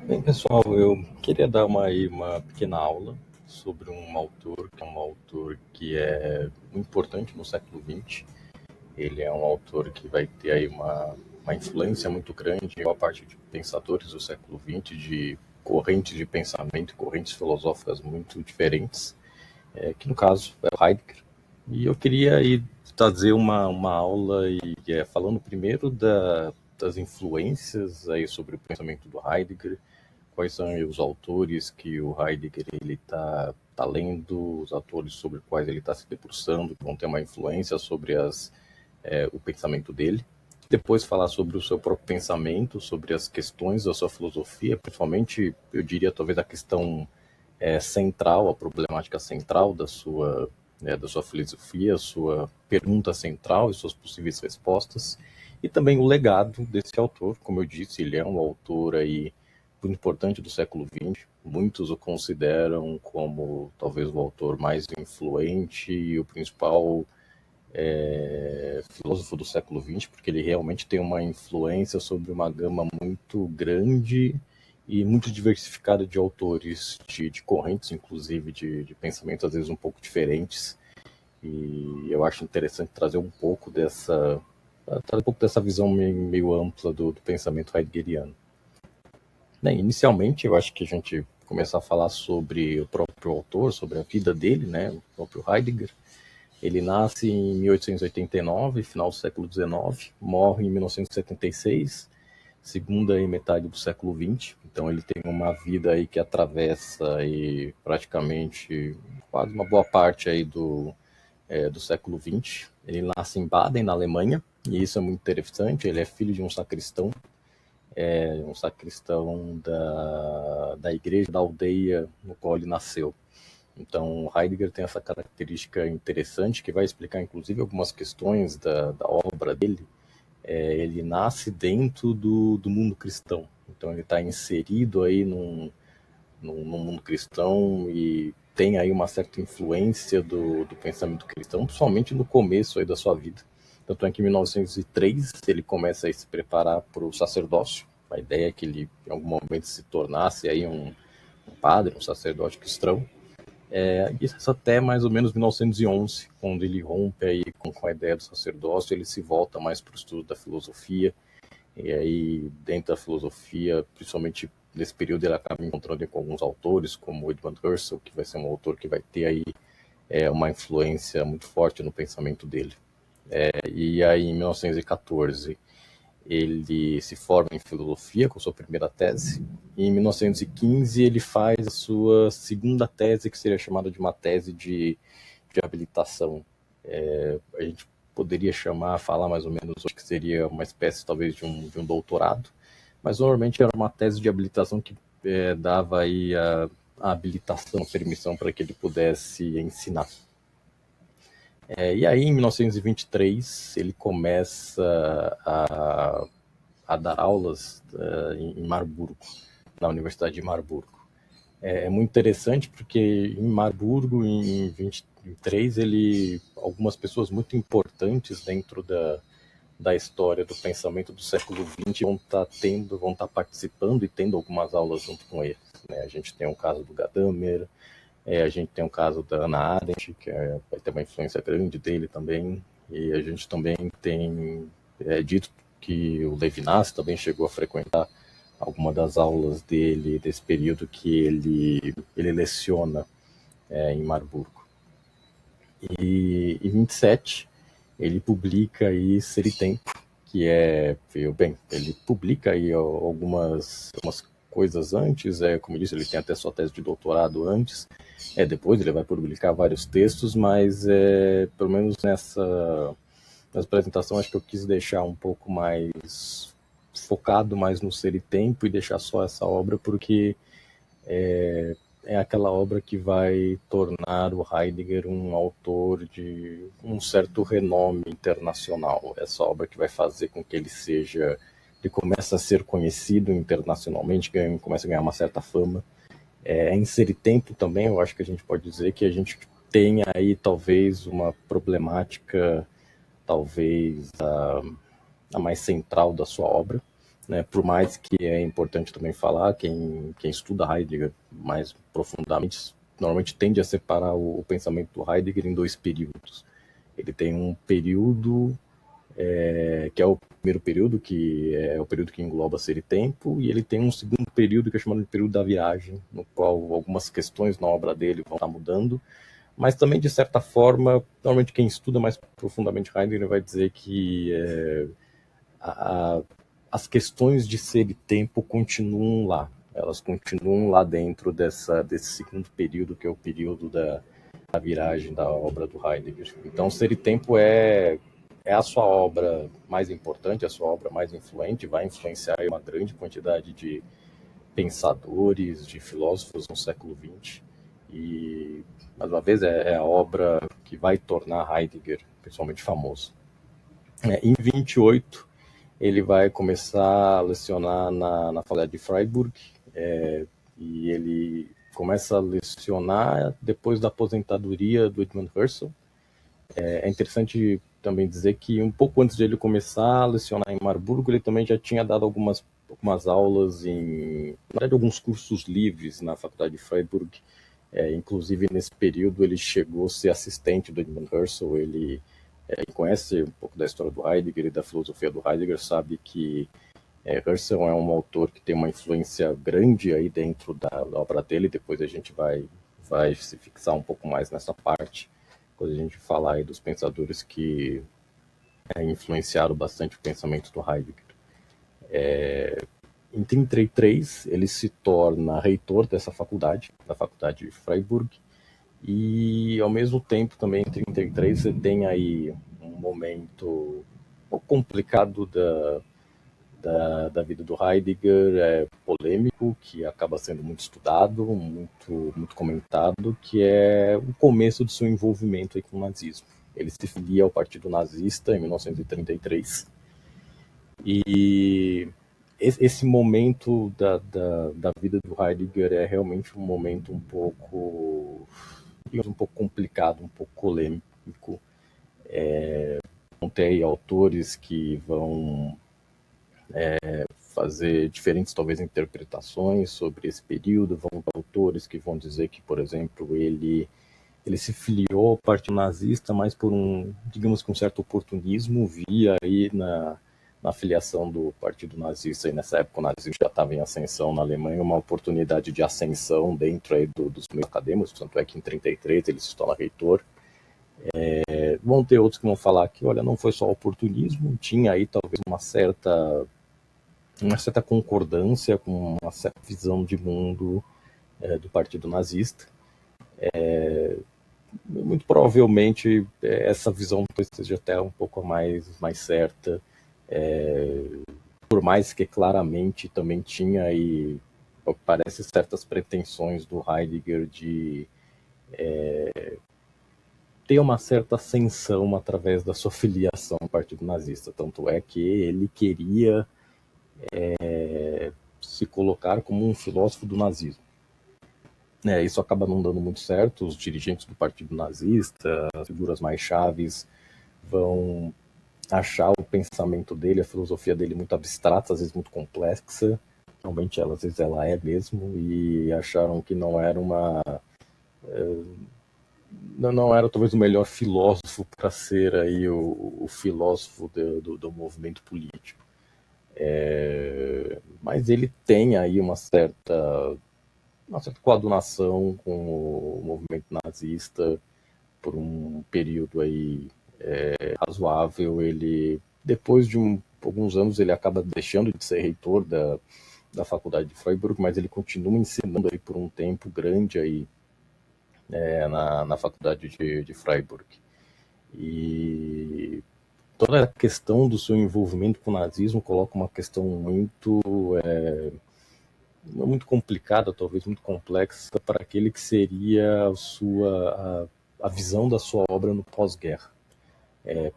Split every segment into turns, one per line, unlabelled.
Bem, pessoal, eu queria dar uma pequena aula sobre um autor, que é um autor que é muito importante no século XX. Ele é um autor que vai ter aí uma influência muito grande em boa parte de pensadores do século XX, de correntes de pensamento, correntes filosóficas muito diferentes, que no caso é o Heidegger. E eu queria aí trazer uma aula falando primeiro das influências aí sobre o pensamento do Heidegger, quais são os autores que o Heidegger ele tá lendo, os autores sobre os quais ele está se debruçando, que vão ter uma influência sobre o pensamento dele. Depois falar sobre o seu próprio pensamento, sobre as questões da sua filosofia, principalmente, eu diria, talvez a questão central, a problemática central da sua filosofia, a sua pergunta central e suas possíveis respostas, e também o legado desse autor. Como eu disse, ele é um autor aí muito importante do século XX. Muitos o consideram como talvez o autor mais influente e o principal filósofo do século XX, porque ele realmente tem uma influência sobre uma gama muito grande e muito diversificada de autores, de correntes, inclusive, de pensamentos às vezes um pouco diferentes. E eu acho interessante trazer um pouco dessa visão meio ampla do pensamento heideggeriano. Bem, inicialmente, eu acho que a gente começar a falar sobre o próprio autor, sobre a vida dele, né, o próprio Heidegger. Ele nasce em 1889, final do século XIX, morre em 1976, segunda e metade do século XX. Então ele tem uma vida aí que atravessa aí praticamente quase uma boa parte aí do século XX. Ele nasce em Baden, na Alemanha, e isso é muito interessante. Ele é filho de um sacristão da igreja da aldeia no qual ele nasceu. Então, Heidegger tem essa característica interessante que vai explicar, inclusive, algumas questões da obra dele. Ele nasce dentro do mundo cristão. Então, ele está inserido aí num mundo cristão e tem aí uma certa influência do pensamento cristão, principalmente no começo aí da sua vida. Tanto é que em 1903 ele começa a se preparar para o sacerdócio. A ideia é que ele, em algum momento, se tornasse aí um padre, um sacerdote cristão. Isso até mais ou menos 1911, quando ele rompe aí com a ideia do sacerdócio, ele se volta mais para o estudo da filosofia, e aí dentro da filosofia, principalmente nesse período, ele acaba encontrando com alguns autores, como Edmund Husserl, que vai ser um autor que vai ter aí uma influência muito forte no pensamento dele. E aí em 1914 ele se forma em filosofia com sua primeira tese, e em 1915 ele faz a sua segunda tese, que seria chamada de uma tese de habilitação. A gente poderia falar mais ou menos, acho que seria uma espécie talvez de um doutorado, mas normalmente era uma tese de habilitação que dava aí a habilitação, a permissão para que ele pudesse ensinar. E aí, em 1923, ele começa a dar aulas em Marburgo, na Universidade de Marburgo. É muito interessante porque em Marburgo, em 23, algumas pessoas muito importantes dentro da história do pensamento do século XX vão estar participando e tendo algumas aulas junto com eles. Né? A gente tem o caso do Gadamer, a gente tem o caso da Hannah Arendt, que vai ter uma influência grande dele também, e a gente também tem dito que o Levinas também chegou a frequentar alguma das aulas dele, desse período que ele leciona em Marburgo. E em 27, ele publica aí Ser e Tempo, que ele publica aí algumas coisas antes, como eu disse, ele tem até sua tese de doutorado antes, depois ele vai publicar vários textos, mas pelo menos nessa apresentação acho que eu quis deixar um pouco mais focado mais no Ser e Tempo e deixar só essa obra porque é aquela obra que vai tornar o Heidegger um autor de um certo renome internacional. Essa obra que vai fazer com que ele comece a ser conhecido internacionalmente, comece a ganhar uma certa fama. Em Ser e Tempo também, eu acho que a gente pode dizer que a gente tem aí talvez uma problemática, talvez a mais central da sua obra, né? Por mais que é importante também falar, quem estuda Heidegger mais profundamente, normalmente tende a separar o pensamento do Heidegger em dois períodos. Ele tem um período que é o primeiro período, que é o período que engloba ser e tempo, e ele tem um segundo período que é chamado de período da viagem, no qual algumas questões na obra dele vão estar mudando, mas também, de certa forma, normalmente quem estuda mais profundamente Heidegger vai dizer que a, as questões de ser e tempo continuam lá, elas continuam lá dentro desse segundo período, que é o período da viragem da obra do Heidegger. Então, Ser e Tempo é a sua obra mais importante, a sua obra mais influente, vai influenciar uma grande quantidade de pensadores, de filósofos no século XX. E, mais uma vez, é a obra que vai tornar Heidegger pessoalmente famoso. Em 28, ele vai começar a lecionar na Faculdade de Freiburg, e ele começa a lecionar depois da aposentadoria do Edmund Husserl. É interessante também dizer que um pouco antes de ele começar a lecionar em Marburgo, ele também já tinha dado algumas aulas na verdade, alguns cursos livres na Faculdade de Freiburg. Inclusive, nesse período, ele chegou a ser assistente do Edmund Husserl. Ele conhece um pouco da história do Heidegger e da filosofia do Heidegger, sabe que Husserl é um autor que tem uma influência grande aí dentro da obra dele. Depois a gente vai se fixar um pouco mais nessa parte, quando a gente falar aí dos pensadores que influenciaram bastante o pensamento do Heidegger. Em 1933, ele se torna reitor dessa faculdade, da Faculdade de Freiburg, e ao mesmo tempo também em 1933 você tem aí um momento um pouco complicado da vida do Heidegger, polêmico, que acaba sendo muito estudado, muito comentado, que é o começo do seu envolvimento aí com o nazismo. Ele se filia ao Partido Nazista em 1933, e esse momento da vida do Heidegger é realmente um momento um pouco complicado, um pouco polêmico. Vão ter aí autores que vão fazer diferentes, talvez, interpretações sobre esse período. Vão ter autores que vão dizer que, por exemplo, ele se filiou ao Partido Nazista, mas por digamos que um certo oportunismo, via aí na filiação do Partido Nazista, e nessa época o nazismo já estava em ascensão na Alemanha, uma oportunidade de ascensão dentro aí dos meios acadêmicos, tanto é que em 1933 ele se torna reitor. Vão ter outros que vão falar que, olha, não foi só oportunismo, tinha aí talvez uma certa concordância com uma certa visão de mundo do Partido Nazista. Muito provavelmente essa visão seja até um pouco mais certa, por mais que claramente também tinha aí, parece, certas pretensões do Heidegger de ter uma certa ascensão através da sua filiação ao Partido Nazista. Tanto é que ele queria se colocar como um filósofo do nazismo. Isso acaba não dando muito certo. Os dirigentes do Partido Nazista, as figuras mais chaves, vão achar o pensamento dele, a filosofia dele muito abstrata, às vezes muito complexa. Realmente, às vezes ela é mesmo, e acharam que não era não era talvez o melhor filósofo para ser aí o filósofo do movimento político. Mas ele tem aí uma certa coadunação com o movimento nazista por um período aí razoável. Ele, depois de alguns anos, ele acaba deixando de ser reitor da Faculdade de Freiburg, mas ele continua ensinando aí por um tempo grande aí na Faculdade de Freiburg. E toda a questão do seu envolvimento com o nazismo coloca uma questão muito complicada, talvez muito complexa, para aquele que seria a visão da sua obra no pós-guerra.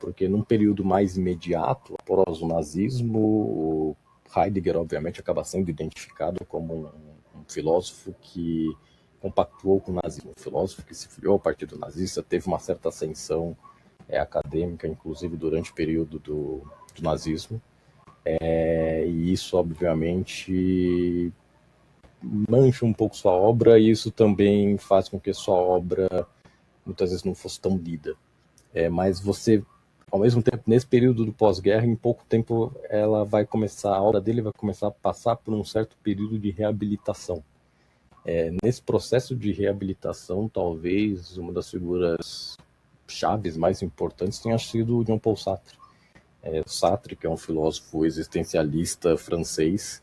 Porque num período mais imediato, após o nazismo, o Heidegger, obviamente, acaba sendo identificado como um filósofo que compactuou com o nazismo, um filósofo que se filiou ao Partido Nazista, teve uma certa ascensão acadêmica, inclusive durante o período do nazismo. E isso, obviamente, mancha um pouco sua obra, e isso também faz com que sua obra muitas vezes não fosse tão lida. Mas você, ao mesmo tempo, nesse período do pós-guerra, em pouco tempo, a obra dele vai começar a passar por um certo período de reabilitação. Nesse processo de reabilitação, talvez uma das figuras chaves mais importantes tenha sido Jean Paul Sartre. Sartre, que é um filósofo existencialista francês,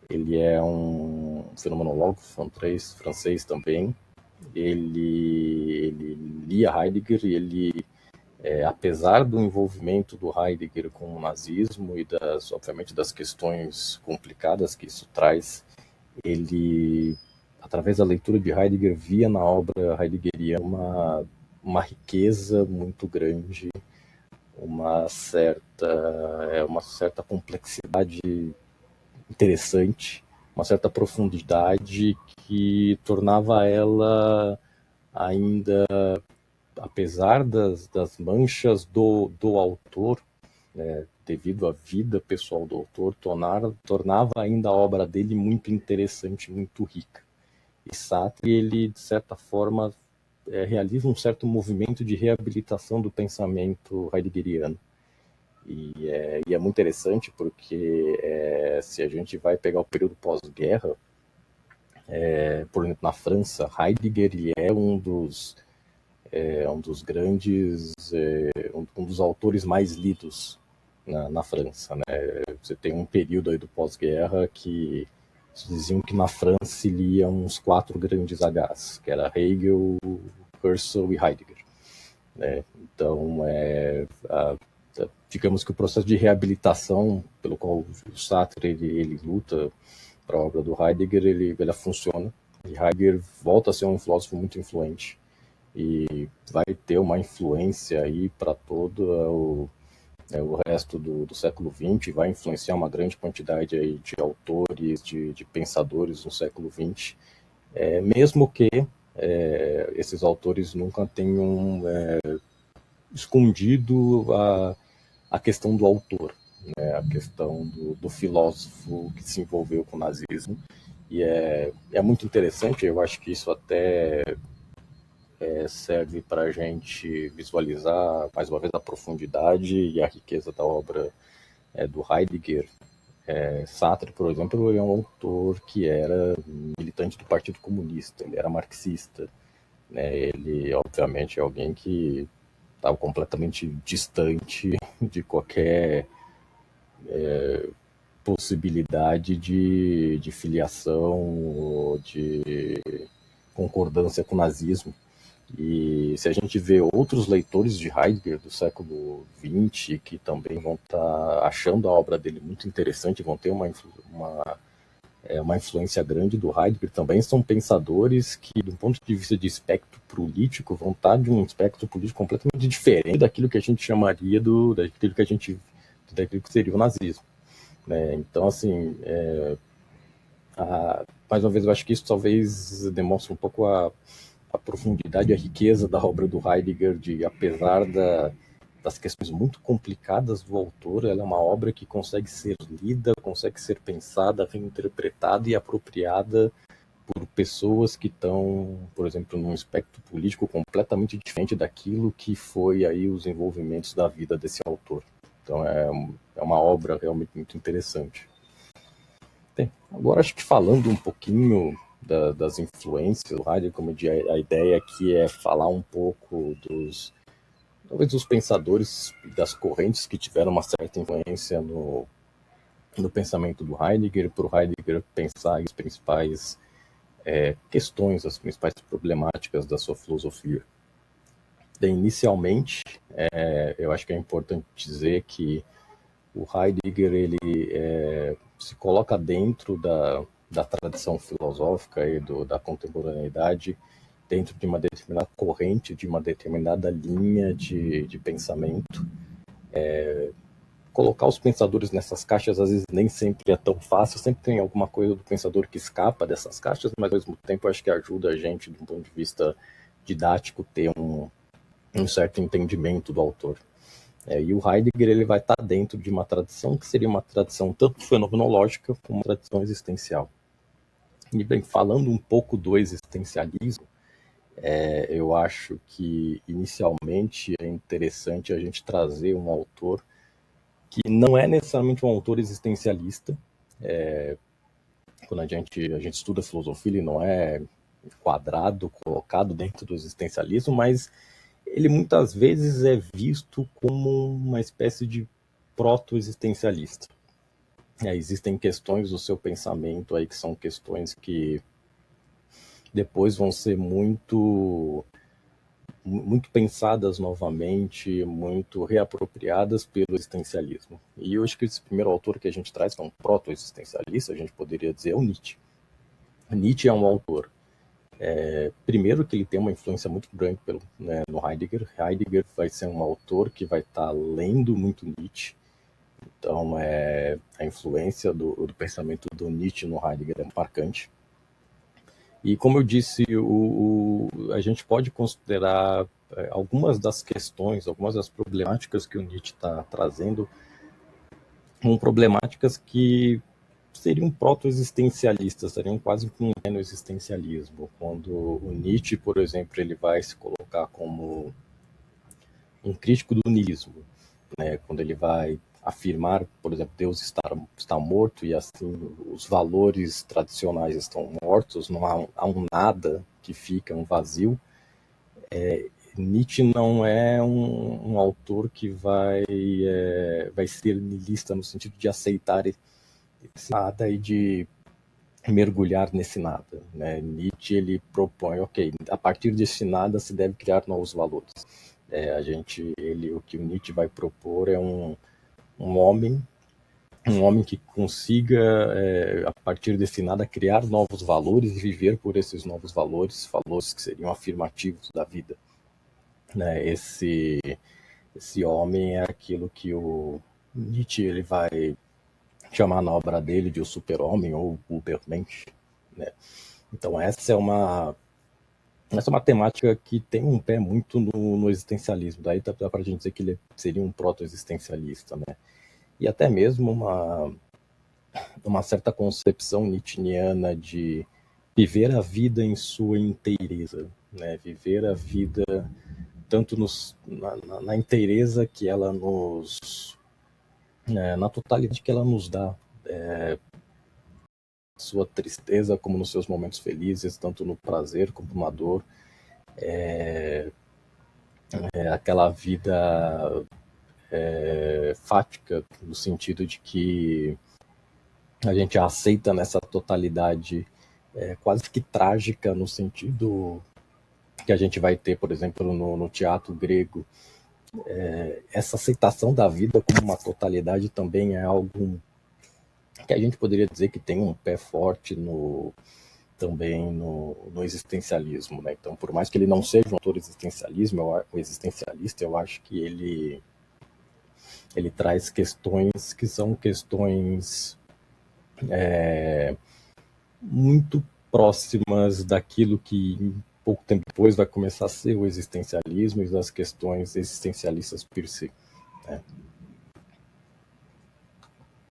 ele é um fenomenólogo francês também. Ele lia Heidegger e ele, apesar do envolvimento do Heidegger com o nazismo e obviamente das questões complicadas que isso traz, ele, através da leitura de Heidegger, via na obra heideggeriana uma riqueza muito grande, uma certa complexidade interessante, uma certa profundidade que tornava ela ainda, apesar das manchas do autor, né, devido à vida pessoal do autor, tornava ainda a obra dele muito interessante, muito rica. E Sartre, ele, de certa forma, realiza um certo movimento de reabilitação do pensamento heideggeriano. E é muito interessante porque se a gente vai pegar o período pós-guerra, por exemplo, na França, Heidegger ele é um dos grandes, um dos autores mais lidos na França, né? Você tem um período aí do pós-guerra que diziam que na França se liam uns 4 grandes Hs, que era Hegel, Husserl e Heidegger, né? Então, digamos que o processo de reabilitação pelo qual o Sartre ele luta para a obra do Heidegger, ele funciona. E Heidegger volta a ser um filósofo muito influente e vai ter uma influência aí para todo o resto do século XX, vai influenciar uma grande quantidade aí de autores, de pensadores no século XX, mesmo que esses autores nunca tenham escondido a questão do autor, né, a questão do filósofo que se envolveu com o nazismo. E é muito interessante, eu acho que isso até serve para a gente visualizar, mais uma vez, a profundidade e a riqueza da obra do Heidegger. Sartre, por exemplo, é um autor que era militante do Partido Comunista, ele era marxista, né? Ele, obviamente, é alguém que estava completamente distante de qualquer possibilidade de filiação ou de concordância com o nazismo. E se a gente vê outros leitores de Heidegger do século XX que também vão estar achando a obra dele muito interessante, vão ter uma influência grande do Heidegger, também são pensadores que, do ponto de vista de espectro político, vão estar de um espectro político completamente diferente daquilo que a gente chamaria daquilo que seria o nazismo, né? Então, assim, mais uma vez, eu acho que isso talvez demonstre um pouco a profundidade e a riqueza da obra do Heidegger, apesar das questões muito complicadas do autor, ela é uma obra que consegue ser lida, consegue ser pensada, reinterpretada e apropriada por pessoas que estão, por exemplo, num espectro político completamente diferente daquilo que foi aí os envolvimentos da vida desse autor. Então é uma obra realmente muito interessante. Bem, agora acho que falando um pouquinho das influências do Heidegger, como a ideia aqui é falar um pouco talvez dos pensadores e das correntes que tiveram uma certa influência no pensamento do Heidegger, para o Heidegger pensar as principais questões, as principais problemáticas da sua filosofia. Inicialmente, eu acho que é importante dizer que o Heidegger ele se coloca dentro da tradição filosófica e da contemporaneidade, dentro de uma determinada corrente, de uma determinada linha de pensamento. Colocar os pensadores nessas caixas às vezes nem sempre é tão fácil, sempre tem alguma coisa do pensador que escapa dessas caixas, mas ao mesmo tempo acho que ajuda a gente, de um ponto de vista didático, ter um certo entendimento do autor. E o Heidegger ele vai estar dentro de uma tradição que seria uma tradição tanto fenomenológica como uma tradição existencial. E bem, falando um pouco do existencialismo, eu acho que inicialmente é interessante a gente trazer um autor que não é necessariamente um autor existencialista. Quando a gente estuda filosofia, ele não é quadrado, colocado dentro do existencialismo, mas ele muitas vezes é visto como uma espécie de proto-existencialista. Existem questões do seu pensamento aí que são questões que depois vão ser muito pensadas novamente, muito reapropriadas pelo existencialismo. E eu acho que esse primeiro autor que a gente traz, que é um proto-existencialista, a gente poderia dizer é o Nietzsche. Nietzsche é um autor, primeiro que ele tem uma influência muito grande no Heidegger. Heidegger vai ser um autor que vai estar lendo muito Nietzsche. Então, a influência do pensamento do Nietzsche no Heidegger é marcante. E como eu disse, a gente pode considerar algumas das questões, algumas das problemáticas que o Nietzsche está trazendo, como problemáticas que seriam proto-existencialistas, seriam quase um neo-existencialismo. Quando o Nietzsche, por exemplo, ele vai se colocar como um crítico do niilismo, né? Quando ele vai afirmar, por exemplo, Deus está morto e assim os valores tradicionais estão mortos, não há um nada que fica, um vazio. Nietzsche não é um autor que vai ser niilista no sentido de aceitar esse nada e de mergulhar nesse nada, né? Nietzsche ele propõe, ok, a partir desse nada se deve criar novos valores. O que o Nietzsche vai propor é um homem que consiga, a partir desse nada, criar novos valores e viver por esses novos valores, valores que seriam afirmativos da vida. Né? Esse homem é aquilo que o Nietzsche ele vai chamar na obra dele de o super-homem ou o Ubermensch. Né? Então essa é uma temática que tem um pé muito no existencialismo. Daí dá para a gente dizer que ele seria um proto-existencialista, né? E até mesmo uma certa concepção nietzschiana de viver a vida em sua inteireza, né? Viver a vida tanto na inteireza que ela nos... na totalidade que ela nos dá, sua tristeza como nos seus momentos felizes, tanto no prazer como na dor. Aquela vida fática, no sentido de que a gente a aceita nessa totalidade quase que trágica, no sentido que a gente vai ter, por exemplo, no teatro grego. Essa aceitação da vida como uma totalidade também é algo que a gente poderia dizer que tem um pé forte também no existencialismo, né? Então, por mais que ele não seja um autor existencialista, eu acho que ele traz questões que são questões muito próximas daquilo que pouco tempo depois vai começar a ser o existencialismo e das questões existencialistas per se. Né?